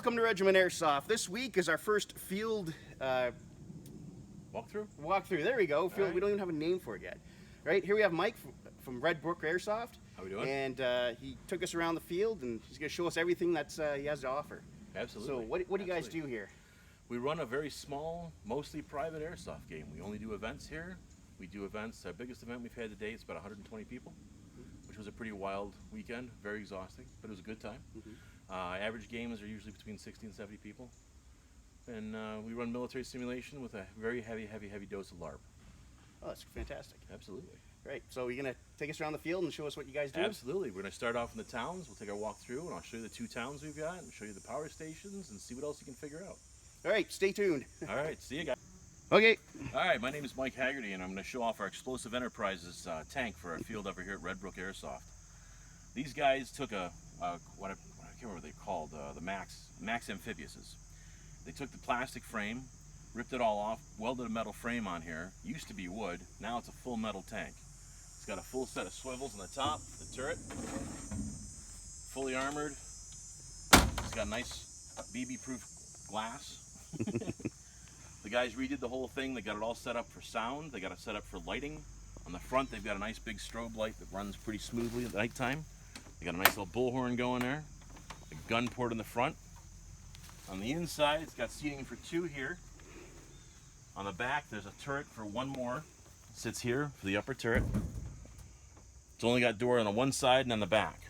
Welcome to Regiment Airsoft. This week is our first field walkthrough. There we go. Field. Right. We don't even have a name for it yet. Right here we have Mike from Red Brook Airsoft. How we doing? And he took us around the field, and he's going to show us everything that's he has to offer. Absolutely. So what do you guys do here? We run a very small, mostly private airsoft game. We only do events here. We do events. Our biggest event we've had to date is about 120 people, which was a pretty wild weekend, very exhausting, but it was a good time. Average games are usually between 60 and 70 people. And we run military simulation with a very heavy dose of LARP. Oh, that's fantastic. Absolutely. Great. So you're going to take us around the field and show us what you guys do? Absolutely. We're going to start off in the towns. We'll take our walk through, and I'll show you the 2 towns we've got, and show you the power stations, and see what else you can figure out. All right, stay tuned. All right, see you guys. Okay. All right, my name is Mike Haggerty, and I'm going to show off our Explosive Enterprises tank for our field over here at Red Brook Airsoft. These guys took I can't remember what they're called, the Max Amphibiouses. They took the plastic frame, ripped it all off, welded a metal frame on here. Used to be wood, now it's a full metal tank. It's got a full set of swivels on the top, the turret, fully armored. It's got nice BB-proof glass. The guys redid the whole thing. They got it all set up for sound. They got it set up for lighting. On the front, they've got a nice big strobe light that runs pretty smoothly at nighttime. They got a nice little bullhorn going there. A gun port in the front. On the inside, it's got seating for 2 here. On the back, there's a turret for 1 more. It sits here for the upper turret. It's only got door on the one side and on the back.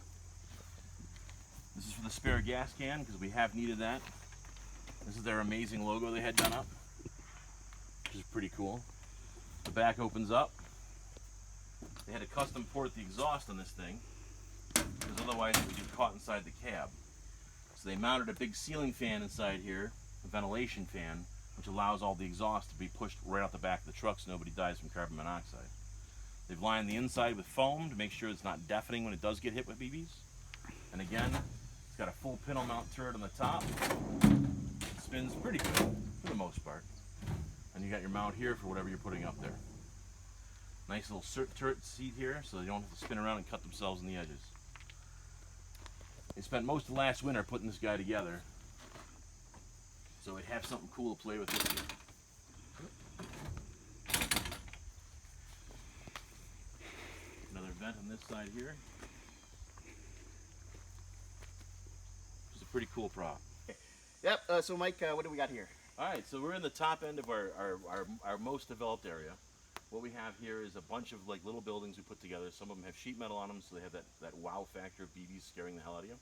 This is for the spare gas can, because we have needed that. This is their amazing logo they had done up, which is pretty cool. The back opens up. They had to custom port the exhaust on this thing, because otherwise it would get caught inside the cab. So they mounted a big ceiling fan inside here, a ventilation fan, which allows all the exhaust to be pushed right out the back of the truck so nobody dies from carbon monoxide. They've lined the inside with foam to make sure it's not deafening when it does get hit with BBs. And again, it's got a full pintle mount turret on the top. It spins pretty good for the most part. And you got your mount here for whatever you're putting up there. Nice little turret seat here so they don't have to spin around and cut themselves in the edges. They spent most of last winter putting this guy together, so we'd have something cool to play with this year. Another vent on this side here. Which is a pretty cool prop. Yep. So Mike, what do we got here? All right, so we're in the top end of our most developed area. What we have here is a bunch of like little buildings we put together. Some of them have sheet metal on them, so they have that wow factor of BBs scaring the hell out of you.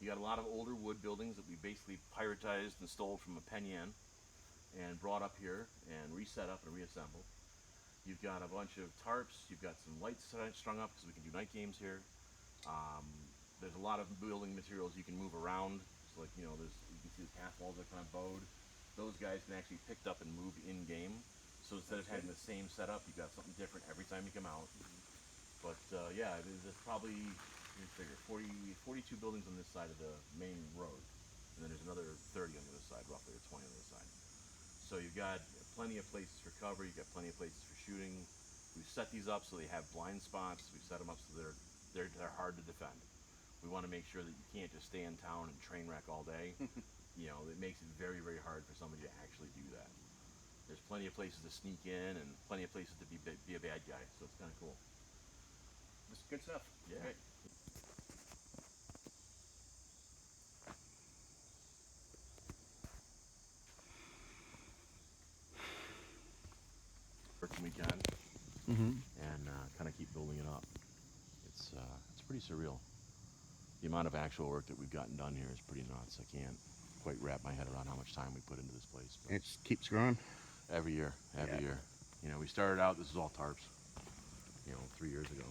You got a lot of older wood buildings that we basically piratized and stole from a Penyan and brought up here and reset up and reassembled. You've got a bunch of tarps. You've got some lights strung up because we can do night games here. There's a lot of building materials you can move around. So like, you can see the half walls are kind of bowed. Those guys can actually be picked up and moved in game. So instead of having the same setup, you've got something different every time you come out. But yeah, there's probably, let me figure, 42 buildings on this side of the main road. And then there's another 30 on the other side, roughly, or 20 on the other side. So you've got plenty of places for cover, you've got plenty of places for shooting. We've set these up so they have blind spots. We've set them up so they're hard to defend. We want to make sure that you can't just stay in town and train wreck all day. It makes it very, very hard for somebody to actually do that. There's plenty of places to sneak in and plenty of places to be a bad guy, so it's kind of cool. That's good stuff. Yeah. Right. Working we can, and kind of keep building it up. It's pretty surreal. The amount of actual work that we've gotten done here is pretty nuts. I can't quite wrap my head around how much time we put into this place. But It just keeps growing. every year. We started out, this is all tarps, 3 years ago.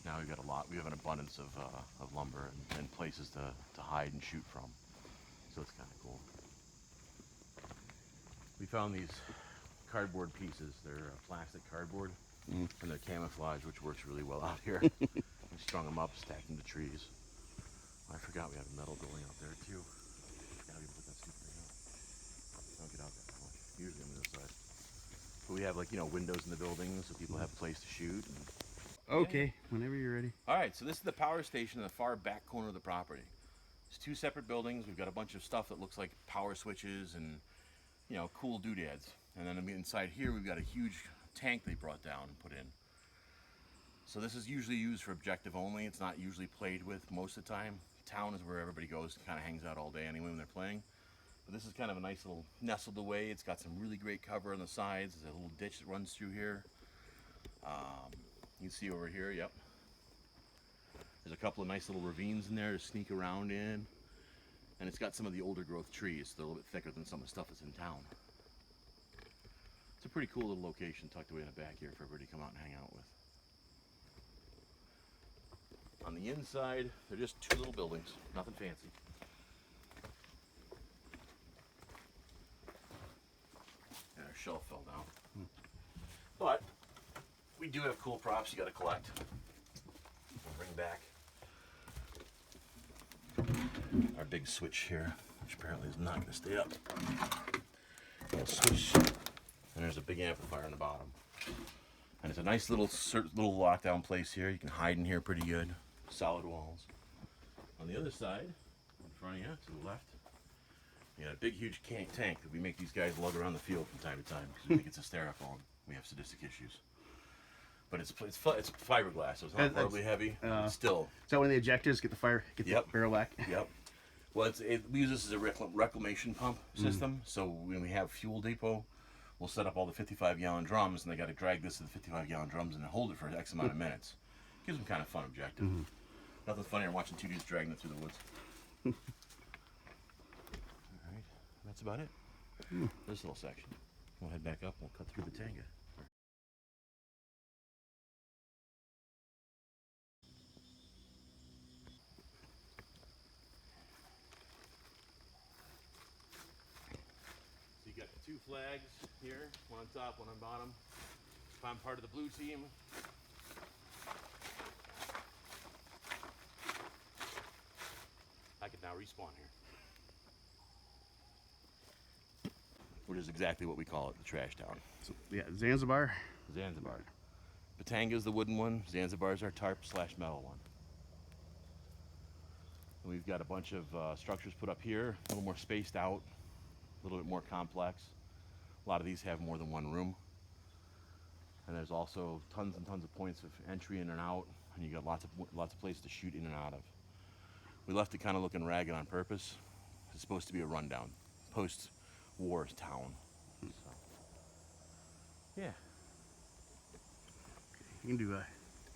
Now we've got we have an abundance of lumber and places to hide and shoot from. So it's kind of cool. We found these cardboard pieces. They're plastic cardboard, and they're camouflage, which works really well out here. We strung them up, stacked them to trees. I forgot we had a metal building out there too. Forgot we put that stupid thing up. Don't get out that much. Usually on the other side. But we have windows in the building so people have a place to shoot. Okay, whenever you're ready. All right, so this is the power station in the far back corner of the property. It's two separate buildings. We've got a bunch of stuff that looks like power switches and, you know, cool doodads. And then inside here we've got a huge tank they brought down and put in. So this is usually used for objective only. It's not usually played with most of the time. Town is where everybody goes and kind of hangs out all day anyway when they're playing. But this is kind of a nice little nestled away. It's got some really great cover on the sides. There's a little ditch that runs through here. You can see over here, yep. There's a couple of nice little ravines in there to sneak around in. And it's got some of the older growth trees. They're a little bit thicker than some of the stuff that's in town. It's a pretty cool little location tucked away in the back here for everybody to come out and hang out with. On the inside, they're just two little buildings, nothing fancy. And our shelf fell down. But we do have cool props you got to collect. We'll bring back our big switch here, which apparently is not going to stay up. Little switch, and there's a big amplifier on the bottom. And it's a nice little lockdown place here. You can hide in here pretty good. Solid walls. On the other side, in front of you, to the left, you got a big, huge tank that we make these guys lug around the field from time to time because we think it's hysterical and we have sadistic issues. But it's fiberglass, so it's not horribly heavy. Still. Is that one of the ejectors? Get the barrel back? Yep. Well, we use this as a reclamation pump system. So when we have fuel depot, we'll set up all the 55-gallon drums, and they got to drag this to the 55-gallon drums and hold it for X amount of minutes. Gives them kind of fun objective. Nothing funnier than watching two dudes dragging it through the woods. All right, that's about it. This little section. We'll head back up. We'll cut through the tanga. So you got the two flags here, one on top, one on bottom. If I'm part of the blue team, I can now respawn here. Which is exactly what we call it, the trash town. So, yeah, Zanzibar. Zanzibar. Batanga's the wooden one. Zanzibar's our tarp/metal one. And we've got a bunch of structures put up here, a little more spaced out, a little bit more complex. A lot of these have more than one room. And there's also tons and tons of points of entry in and out, and you got lots of places to shoot in and out of. We left it kind of looking ragged on purpose. It's supposed to be a rundown, post-war town. So, yeah. You can do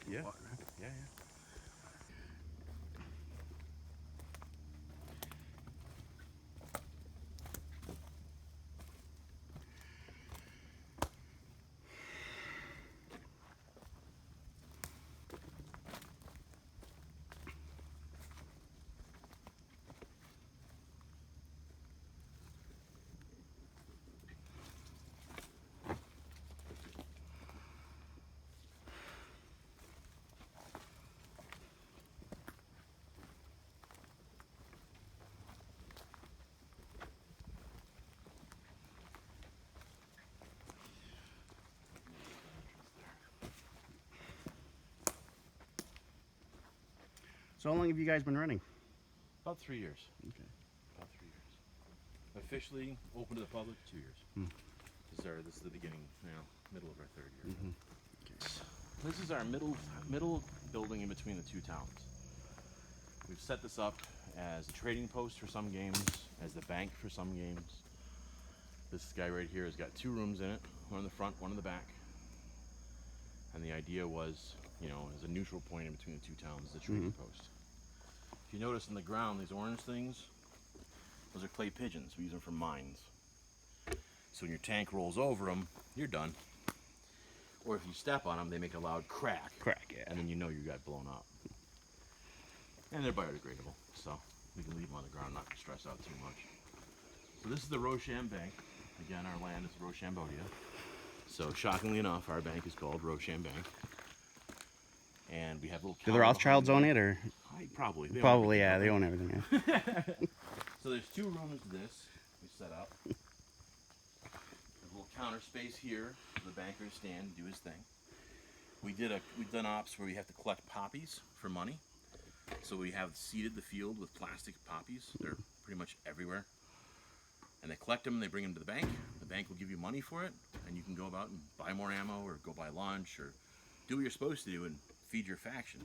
Yeah. water, right? Yeah. So how long have you guys been running? About 3 years. Okay. About 3 years. Officially open to the public, 2 years. This is the beginning, middle of our 3rd year. Okay. This is our middle building in between the two towns. We've set this up as a trading post for some games, as the bank for some games. This guy right here has got 2 rooms in it, one in the front, one in the back. And the idea was, as a neutral point in between the two towns, the trading post. If you notice in the ground, these orange things, those are clay pigeons. We use them for mines. So when your tank rolls over them, you're done. Or if you step on them, they make a loud crack. Yeah. And then you know you got blown up. And they're biodegradable, so we can leave them on the ground, not stress out too much. So this is the Rochambeau Bank. Again, our land is Rochambeau Dia. So shockingly enough, our bank is called Rochambeau. And we have little. Do the Rothschilds own it, or? Probably. Probably, yeah. They own everything. Yeah. So there's 2 rooms to this we set up. There's a little counter space here for the banker to stand and do his thing. We've done ops where we have to collect poppies for money. So we have seeded the field with plastic poppies. They're pretty much everywhere. And they collect them, they bring them to the bank. The bank will give you money for it, and you can go about and buy more ammo or go buy lunch or do what you're supposed to do and feed your faction.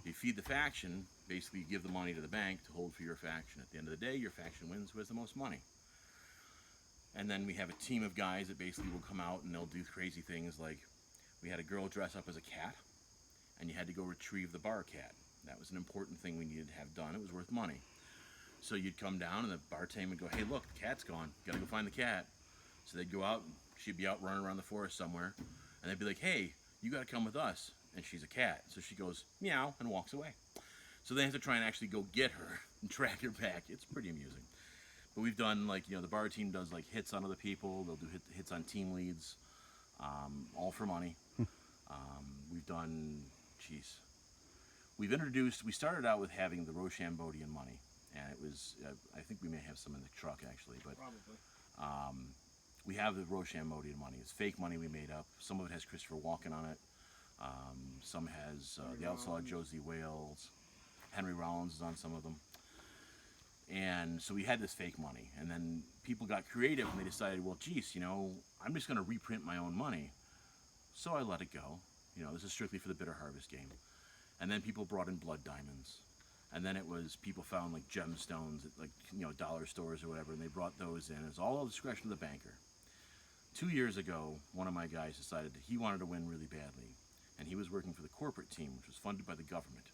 You feed the faction, basically you give the money to the bank to hold for your faction. At the end of the day, your faction wins who has the most money. And then we have a team of guys that basically will come out and they'll do crazy things like we had a girl dress up as a cat, and you had to go retrieve the bar cat. That was an important thing we needed to have done. It was worth money. So you'd come down and the bartender would go, hey, look, the cat's gone. Gotta go find the cat. So they'd go out and she'd be out running around the forest somewhere. And they'd be like, hey, you gotta come with us. And she's a cat. So she goes, meow, and walks away. So they have to try and actually go get her and track her back. It's pretty amusing. But we've done, like, the bar team does, like, hits on other people. They'll do hits on team leads, all for money. We've done, we started out with having the Rochambeau Dia money. And it was, I think we may have some in the truck, actually. But Probably. we have the Rochambeau Dia money. It's fake money we made up. Some of it has Christopher Walken on it. Some has the outlaw Josie Wales. Henry Rollins is on some of them. And so we had this fake money. And then people got creative and they decided, well, geez, I'm just going to reprint my own money. So I let it go. This is strictly for the Bitter Harvest game. And then people brought in blood diamonds. And then it was people found like gemstones at like, dollar stores or whatever, and they brought those in. It's all at the discretion of the banker. 2 years ago, one of my guys decided that he wanted to win really badly. And he was working for the corporate team, which was funded by the government.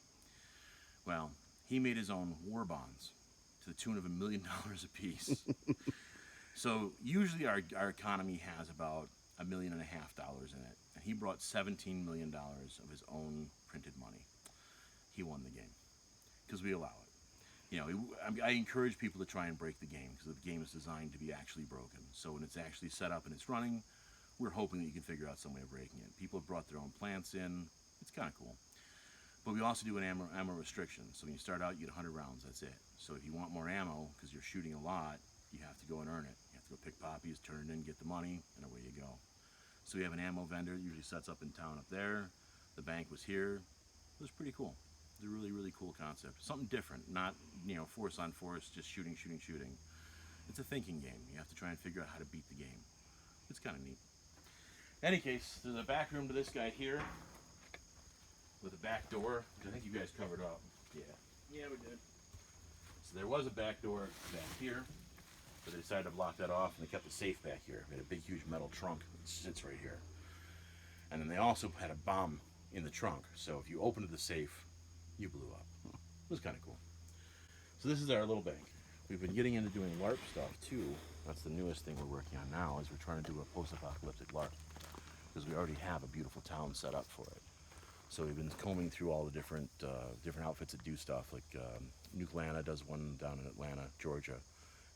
Well, he made his own war bonds to the tune of $1 million a piece. So usually our economy has about $1.5 million in it. And he brought $17 million of his own printed money. He won the game. Because we allow it. I encourage people to try and break the game because the game is designed to be actually broken. So when it's actually set up and it's running, we're hoping that you can figure out some way of breaking it. People have brought their own plants in. It's kind of cool. But we also do an ammo restriction. So when you start out, you get 100 rounds. That's it. So if you want more ammo, because you're shooting a lot, you have to go and earn it. You have to go pick poppies, turn it in, get the money, and away you go. So we have an ammo vendor that usually sets up in town up there. The bank was here. It was pretty cool. It's a really, really cool concept. Something different, not, force on force, just shooting. It's a thinking game. You have to try and figure out how to beat the game. It's kind of neat. In any case, there's a back room to this guy here with a back door, which I think you guys covered up. Yeah, we did. So there was a back door back here, but they decided to block that off, and they kept the safe back here. We had a big, huge metal trunk that sits right here. And then they also had a bomb in the trunk, so if you opened the safe, you blew up. It was kind of cool. So this is our little bank. We've been getting into doing LARP stuff too. That's the newest thing we're working on now, is we're trying to do a post-apocalyptic LARP, because we already have a beautiful town set up for it. So we've been combing through all the different outfits that do stuff. Like Nucleana does one down in Atlanta, Georgia,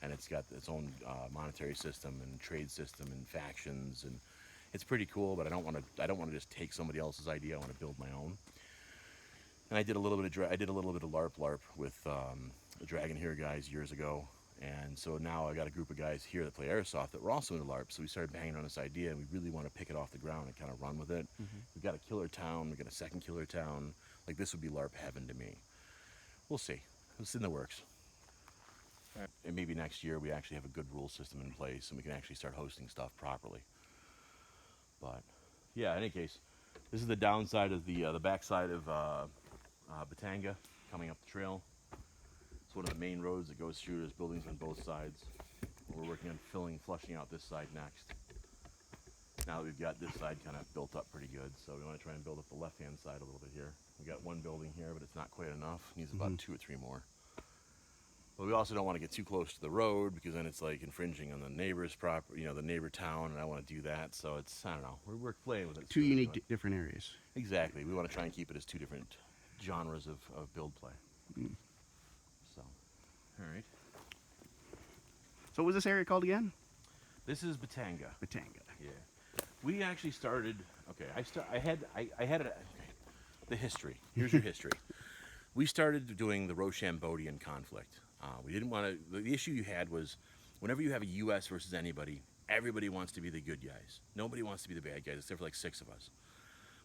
and it's got its own monetary system and trade system and factions, and it's pretty cool. But I don't want to just take somebody else's idea. I want to build my own. And I did a little bit of LARP with the Dragon Here guys years ago, and so now I got a group of guys here that play airsoft that were also into LARP. So we started banging on this idea, and we really want to pick it off the ground and kind of run with it. We've got a killer town. We've got a second killer town. Like, this would be LARP heaven to me. We'll see. It's in the works. And maybe next year we actually have a good rule system in place, and we can actually start hosting stuff properly. But yeah, in any case, this is the downside of the backside of Batanga, coming up the trail. It's one of the main roads that goes through. There's buildings on both sides. We're working on flushing out this side next. Now that we've got this side kind of built up pretty good, so we want to try and build up the left-hand side a little bit here. We got one building here, but it's not quite enough. It needs about 2 or 3 more. But we also don't want to get too close to the road, because then it's like infringing on the neighbor's property, the neighbor town, and I want to do that. So it's, I don't know, we're playing with it. Two unique different areas. Exactly. We want to try and keep it as 2 different genres of build play. So, all right. So what was this area called again? This is Batanga. Batanga. Yeah. We actually started. Okay. I had the history. Here's your history. We started doing the Rochambeau conflict. We didn't want to. The issue you had was, whenever you have a U.S. versus anybody, everybody wants to be the good guys. Nobody wants to be the bad guys, except for like 6 of us,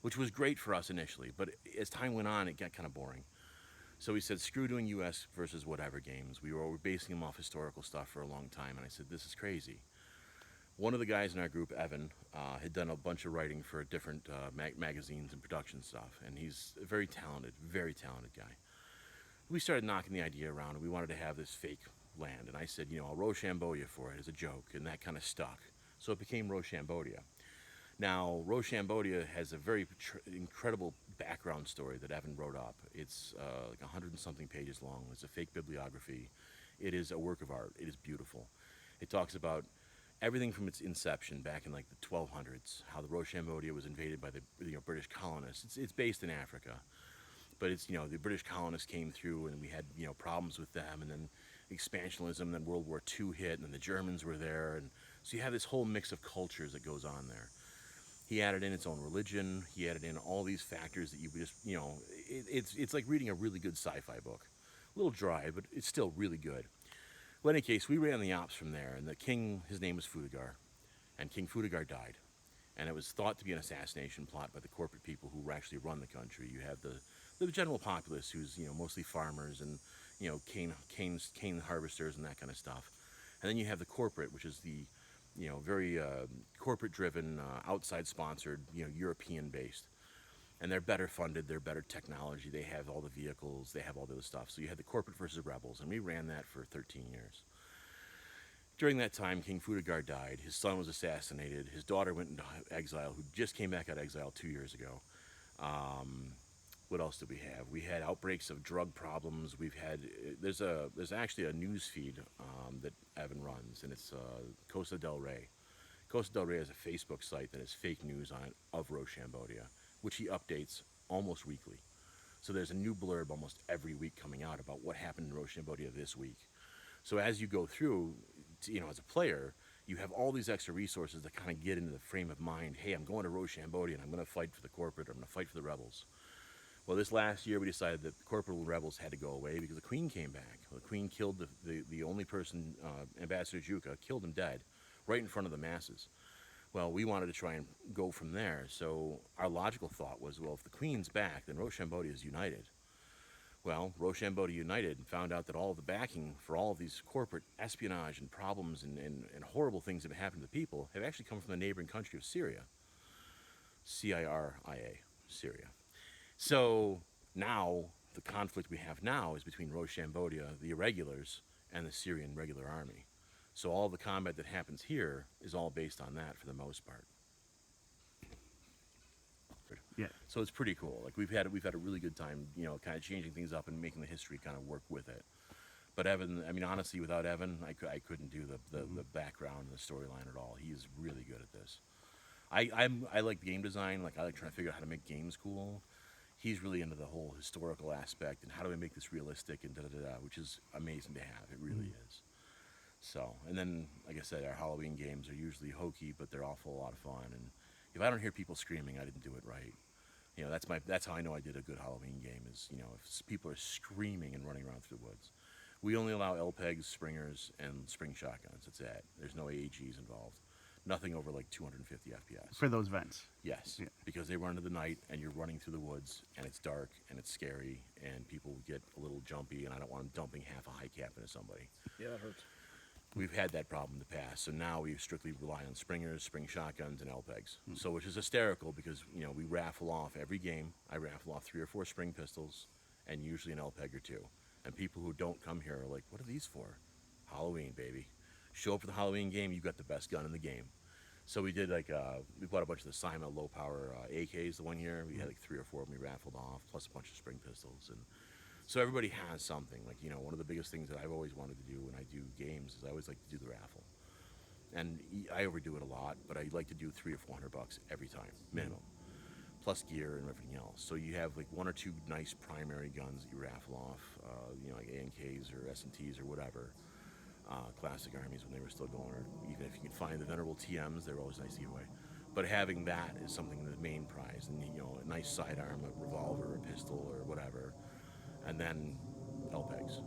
which was great for us initially. But as time went on, it got kind of boring. So we said, screw doing U.S. versus whatever games. We were basing them off historical stuff for a long time, and I said, this is crazy. One of the guys in our group, Evan, had done a bunch of writing for different magazines and production stuff, and he's a very talented guy. We started knocking the idea around, and we wanted to have this fake land, and I said, I'll Rochambeau you for it as a joke, and that kind of stuck. So it became Roshambodia. Now, Roshambodia has a very incredible background story that Evan wrote up. It's like 100 and something pages long. It's a fake bibliography. It is a work of art. It is beautiful. It talks about everything from its inception back in like the 1200s, how the Roshambodia was invaded by the British colonists. It's based in Africa, but it's the British colonists came through and we had problems with them, and then expansionism, and then World War II hit, and then the Germans were there, and so you have this whole mix of cultures that goes on there. He added in its own religion. He added in all these factors that you just it's like reading a really good sci-fi book. A little dry, but it's still really good. Well, in any case, we ran the ops from there, and the king, his name was Fudagar, and King Fudagar died. And it was thought to be an assassination plot by the corporate people who actually run the country. You have the general populace, who's mostly farmers and cane harvesters and that kind of stuff. And then you have the corporate, which is the very corporate-driven, outside-sponsored, European-based. And they're better funded, they're better technology, they have all the vehicles, they have all the other stuff. So you had the corporate versus rebels, and we ran that for 13 years. During that time, King Fudagar died, his son was assassinated, his daughter went into exile, who just came back out of exile 2 years ago. What else did we have? We had outbreaks of drug problems. We've had there's actually a news feed that Evan runs, and it's Costa del Rey. Costa del Rey is a Facebook site that has fake news on it of Rochambodia, which he updates almost weekly. So there's a new blurb almost every week coming out about what happened in Rochambodia this week. So as you go through, as a player, you have all these extra resources that kind of get into the frame of mind. Hey, I'm going to Rochambodia and I'm going to fight for the corporate, or I'm going to fight for the rebels. Well, this last year we decided that the corporate rebels had to go away because the Queen came back. Well, the Queen killed the only person, Ambassador Juka, killed him dead right in front of the masses. Well, we wanted to try and go from there, so our logical thought was, well, if the Queen's back, then Rochambodia is united. Well, Rochambodia united and found out that all of the backing for all of these corporate espionage and problems and horrible things that have happened to the people have actually come from the neighboring country of Syria. Syria, Syria. So now, the conflict we have now is between Rochambodia, the irregulars, and the Syrian regular army. So all the combat that happens here is all based on that for the most part. Yeah. So it's pretty cool. Like we've had a really good time, kind of changing things up and making the history kind of work with it. But Evan, I mean, honestly, without Evan, I couldn't do the background and the storyline at all. He is really good at this. I like game design. Like I like trying to figure out how to make games cool. He's really into the whole historical aspect and how do we make this realistic and which is amazing to have. It really is. So, and then, like I said, our Halloween games are usually hokey, but they're awful a lot of fun. And if I don't hear people screaming, I didn't do it right. That's how I know I did a good Halloween game is, if people are screaming and running around through the woods. We only allow LPEGs, springers, and spring shotguns. That's it. There's no AAGs involved. Nothing over like 250 FPS. For those vents. Yes, yeah. Because they run into the night and you're running through the woods and it's dark and it's scary and people get a little jumpy and I don't want them dumping half a high cap into somebody. Yeah, that hurts. We've had that problem in the past, so now we strictly rely on springers, spring shotguns, and LPEGs. So, which is hysterical because we raffle off every game. I raffle off 3 or 4 spring pistols, and usually an LPEG or 2. And people who don't come here are like, "What are these for?" Halloween, baby. Show up for the Halloween game, you got the best gun in the game. So we did we bought a bunch of the Sima low power AKs the one year. We had like 3 or 4 of them we raffled off, plus a bunch of spring pistols, and so everybody has something. Like, one of the biggest things that I've always wanted to do when I do games is I always like to do the raffle. And I overdo it a lot, but I like to do $300 or $400 every time, minimum. Plus gear and everything else. So you have like 1 or 2 nice primary guns that you raffle off, like ANKs or S&Ts or whatever. Classic armies when they were still going, or even if you can find the venerable TMs, they're always nice to give away. But having that is something the main prize, and a nice sidearm, a revolver, a pistol, or whatever. And then LPEGs,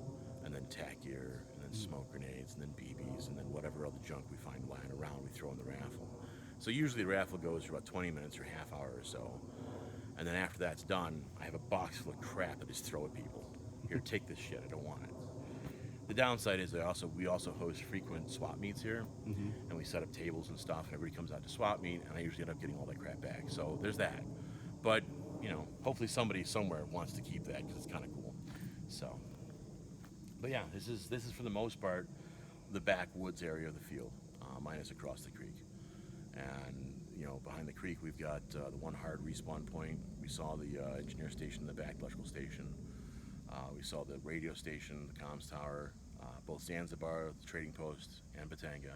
and then tack gear, and then smoke grenades, and then BBs, and then whatever other junk we find lying around, we throw in the raffle. So usually the raffle goes for about 20 minutes or half hour or so. And then after that's done, I have a box full of crap that I just throw at people. here, take this shit, I don't want it. The downside is we also host frequent swap meets here, and we set up tables and stuff, and everybody comes out to swap meet, and I usually end up getting all that crap back. So there's that. But, you know, hopefully somebody somewhere wants to keep that because it's kind of cool. So, but yeah, this is for the most part the backwoods area of the field, minus across the creek. And, you know, behind the creek we've got the one hard respawn point. We saw the engineer station in the back, electrical station. We saw the radio station, the comms tower, both Zanzibar, the trading post, and Batanga.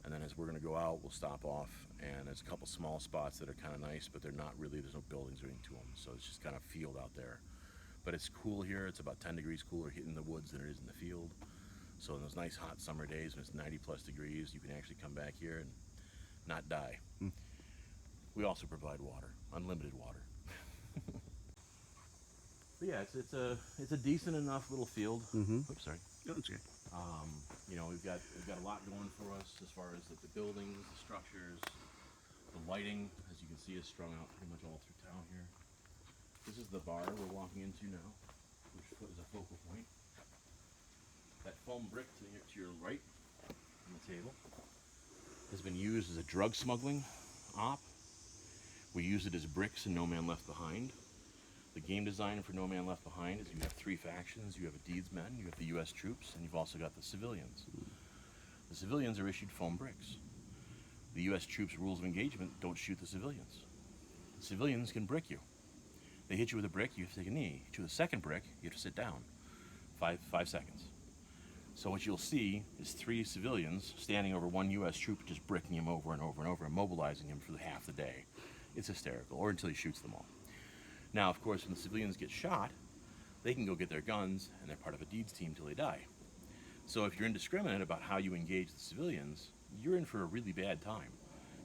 And then as we're going to go out, we'll stop off, and there's a couple small spots that are kind of nice, but they're not really, there's no buildings or anything to them, so it's just kind of field out there. But it's cool here. It's about 10 degrees cooler in the woods than it is in the field. So in those nice hot summer days when it's 90 plus degrees, you can actually come back here and not die. We also provide water, unlimited water. But yeah, it's a decent enough little field. Oops, sorry. No, it's good. You know, we've got a lot going for us as far as the buildings, the structures, the lighting, as you can see, is strung out pretty much all through town here. This is the bar we're walking into now, which is a focal point. That foam brick to your right on the table has been used as a drug smuggling op. We use it as bricks in No Man Left Behind. The game design for No Man Left Behind is you have three factions. You have a deedsmen, you have the U.S. troops, and you've also got the civilians. The civilians are issued foam bricks. The U.S. troops' rules of engagement don't shoot the civilians. The civilians can brick you. They hit you with a brick, you have to take a knee. Hit you with a second brick, you have to sit down. Five seconds. So what you'll see is three civilians standing over one U.S. troop, just bricking him over and over and over, immobilizing him for half the day. It's hysterical, or until he shoots them all. Now, of course, when the civilians get shot, they can go get their guns, and they're part of a deeds team till they die. So if you're indiscriminate about how you engage the civilians, you're in for a really bad time,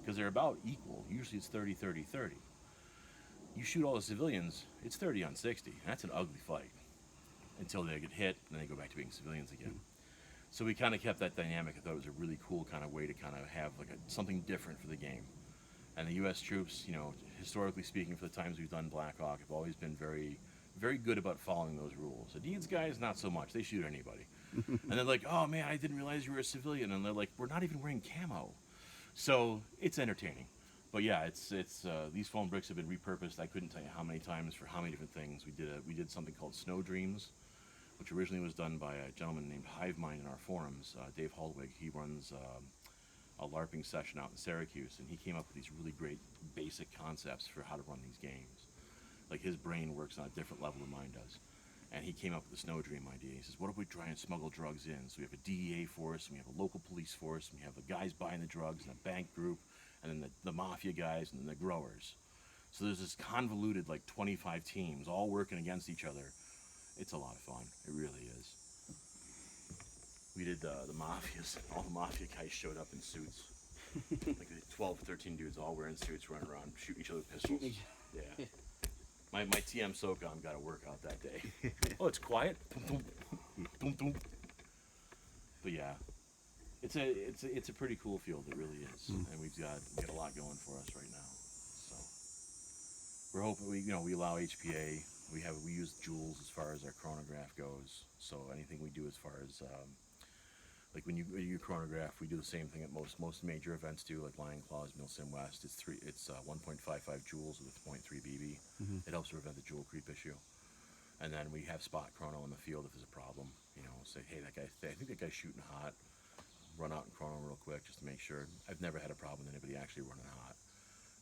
because they're about equal. Usually it's 30-30-30. You shoot all the civilians, it's 30 on 60, and that's an ugly fight, until they get hit, and then they go back to being civilians again. So we kind of kept that dynamic. I thought it was a really cool kind of way to kind of have like something different for the game. And the U.S. troops, you know, historically speaking, for the times we've done Black Hawk, have always been very, very good about following those rules. The Deeds guys, not so much. They shoot anybody. And they're like, oh man, I didn't realize you were a civilian. And they're like, we're not even wearing camo. So it's entertaining. But yeah, it's these foam bricks have been repurposed. I couldn't tell you how many times for how many different things. We did something called Snow Dreams, which originally was done by a gentleman named Hivemind in our forums, Dave Holdwig. He runs a LARPing session out in Syracuse, and he came up with these really great basic concepts for how to run these games. Like, his brain works on a different level than mine does. And he came up with the Snow Dream idea. He says, what if we try and smuggle drugs in? So we have a DEA force, and we have a local police force, and we have the guys buying the drugs, and a bank group, and then the Mafia guys, and then the growers. So there's this convoluted, like, 25 teams all working against each other. It's a lot of fun. It really is. We did the Mafias. All the Mafia guys showed up in suits. Like 12, 13 dudes all wearing suits running around shooting each other with pistols. Yeah. My TM SOCOM got to work out that day. Oh, it's quiet. But yeah, it's a pretty cool field. It really is, and we've got a lot going for us right now. So we're hoping we allow HPA. We use joules as far as our chronograph goes. So anything we do as far as like when you chronograph, we do the same thing at most major events do, like Lion Claws, Milsim West. It's 1.55 joules with 0.3 BB. It helps to prevent the joule creep issue. And then we have spot chrono in the field if there's a problem. You know, say, hey, I think that guy's shooting hot. Run out and chrono real quick just to make sure. I've never had a problem with anybody actually running hot,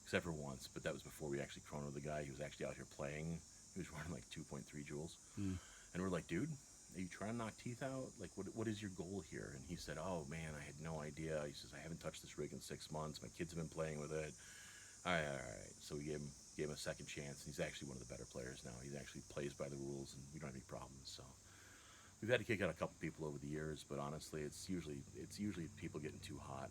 except for once. But that was before we actually chronoed the guy. He was actually out here playing. He was running like 2.3 joules. And we're like, dude, are you trying to knock teeth out? Like, what is your goal here? And he said, oh man, I had no idea. He says, I haven't touched this rig in 6 months. My kids have been playing with it. All right. So we gave him a second chance, and he's actually one of the better players now. He actually plays by the rules, and we don't have any problems. So we've had to kick out a couple people over the years, but honestly, it's usually people getting too hot.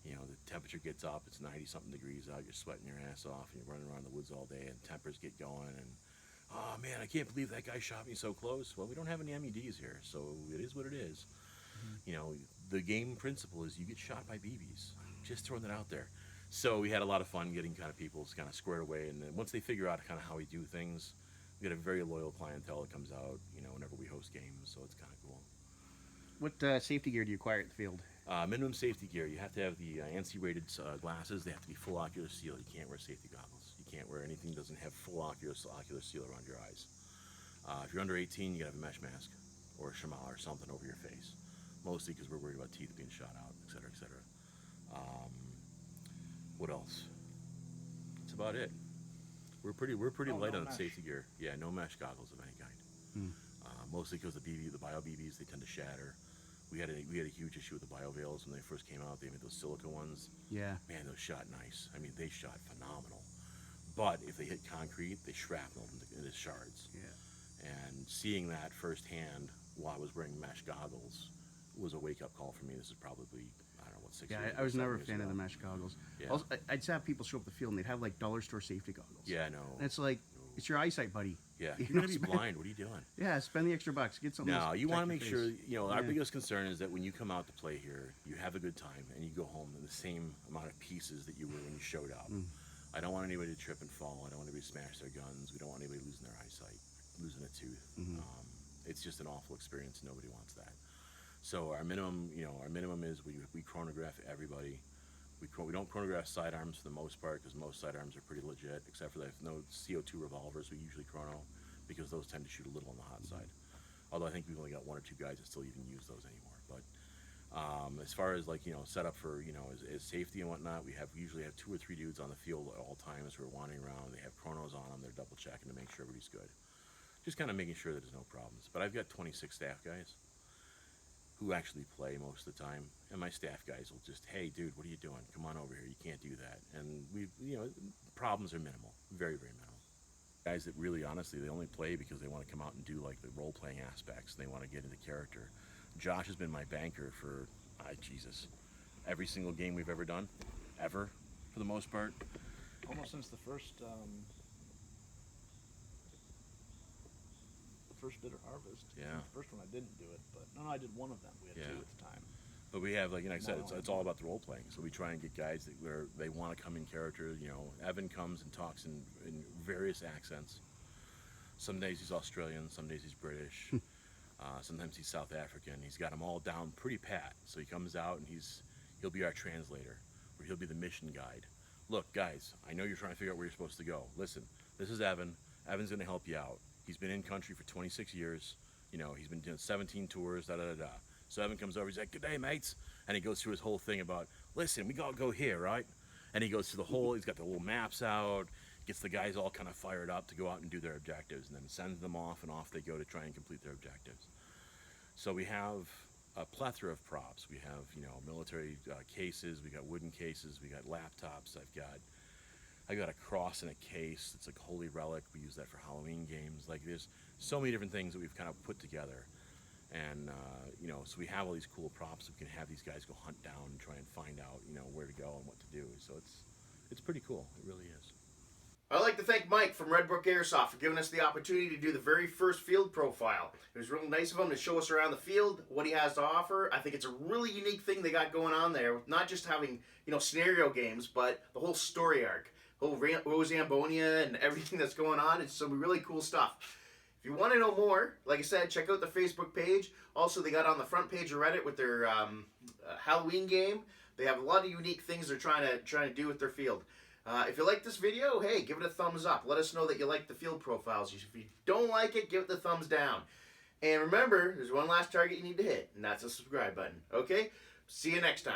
You know, the temperature gets up, it's 90-something degrees out, you're sweating your ass off, and you're running around the woods all day, and tempers get going, and oh man, I can't believe that guy shot me so close. Well, we don't have any MEDs here, so it is what it is. You know, the game principle is you get shot by BBs. Just throwing that out there. So we had a lot of fun getting kind of people kind of squared away, and then once they figure out kind of how we do things, We get a very loyal clientele that comes out, whenever we host games, so it's kind of cool. What safety gear do you acquire at the field? Minimum safety gear. You have to have the ANSI rated glasses. They have to be full ocular seal. You can't wear safety goggles. You can't wear anything that doesn't have full ocular seal around your eyes. If you're under 18, you gotta have a mesh mask or a chamal or something over your face. Mostly because we're worried about teeth being shot out, etc., etc. What else? That's about it. We're pretty light no on mesh. safety gear. Yeah, no mesh goggles of any kind. Mostly because the bio BBs, they tend to shatter. We had a huge issue with the bio veils when they first came out. They made those silica ones. Yeah. Man, those shot nice. I mean, they shot phenomenal. But if they hit concrete, they shrapneled into shards. Yeah. And seeing that firsthand while I was wearing mesh goggles was a wake-up call for me. This is probably, I don't know, what, 6 Yeah, years I was 7 never a years fan of ago. the mesh goggles. Yeah. Also, I'd have people show up at the field and they'd have like dollar store safety goggles. Yeah, no. And it's like, it's your eyesight, buddy. Yeah, You you're know, gonna be spend- blind. What are you doing? Yeah, spend the extra bucks. Get something. No, to you want to protect make your sure, face. our Yeah. biggest concern is that when you come out to play here, you have a good time and you go home in the same amount of pieces that you were when you showed up. I don't want anybody to trip and fall. I don't want anybody to smash their guns. We don't want anybody losing their eyesight, losing a tooth. It's just an awful experience. Nobody wants that. So our minimum is we chronograph everybody. We don't chronograph sidearms for the most part because most sidearms are pretty legit, except for the no CO2 revolvers. We usually chrono because those tend to shoot a little on the hot side. Although I think we've only got 1 or 2 guys that still even use those anymore. But as far as set up for as safety and whatnot, we usually have 2 or 3 dudes on the field at all times who are wandering around. They have chronos on them. They're double checking to make sure everybody's good. Just kind of making sure that there's no problems. But I've got 26 staff guys who actually play most of the time, and my staff guys will just, hey dude, what are you doing? Come on over here, you can't do that. And problems are minimal, very, very minimal. Guys that really honestly, they only play because they want to come out and do like the role-playing aspects, they want to get into character. Josh has been my banker for, Jesus, every single game we've ever done, ever, for the most part. Almost since the first bitter harvest. Yeah. The first one I didn't do it, but no, I did one of them. We had 2 at the time. But we have, like I said, No. it's all about the role playing. So we try and get guys where they want to come in character. Evan comes and talks in various accents. Some days he's Australian, some days he's British, sometimes he's South African. He's got them all down pretty pat. So he comes out and he'll be our translator, or he'll be the mission guide. Look, guys, I know you're trying to figure out where you're supposed to go. Listen, this is Evan. Evan's going to help you out. He's been in country for 26 years. He's been doing 17 tours, da-da-da-da. So Evan comes over, he's like, good day, mates. And he goes through his whole thing about, listen, we got to go here, right? And he goes through the whole, he's got the little maps out, gets the guys all kind of fired up to go out and do their objectives, and then sends them off, and off they go to try and complete their objectives. So we have a plethora of props. We have, military cases, we got wooden cases, we got laptops, I got a cross in a case. It's like a holy relic. We use that for Halloween games. Like there's so many different things that we've kind of put together. And, so we have all these cool props. We can have these guys go hunt down and try and find out, where to go and what to do. So it's pretty cool. It really is. I'd like to thank Mike from Red Brook Airsoft for giving us the opportunity to do the very first field profile. It was real nice of him to show us around the field, what he has to offer. I think it's a really unique thing they got going on there, not just having, scenario games, but the whole story arc. Whole Roshambow Dia and everything that's going on. It's some really cool stuff. If you want to know more, like I said, check out the Facebook page. Also, they got on the front page of Reddit with their Halloween game. They have a lot of unique things they're trying to do with their field. If you like this video, hey, give it a thumbs up. Let us know that you like the field profiles. If you don't like it, give it the thumbs down. And remember, there's one last target you need to hit, and that's the subscribe button. Okay? See you next time.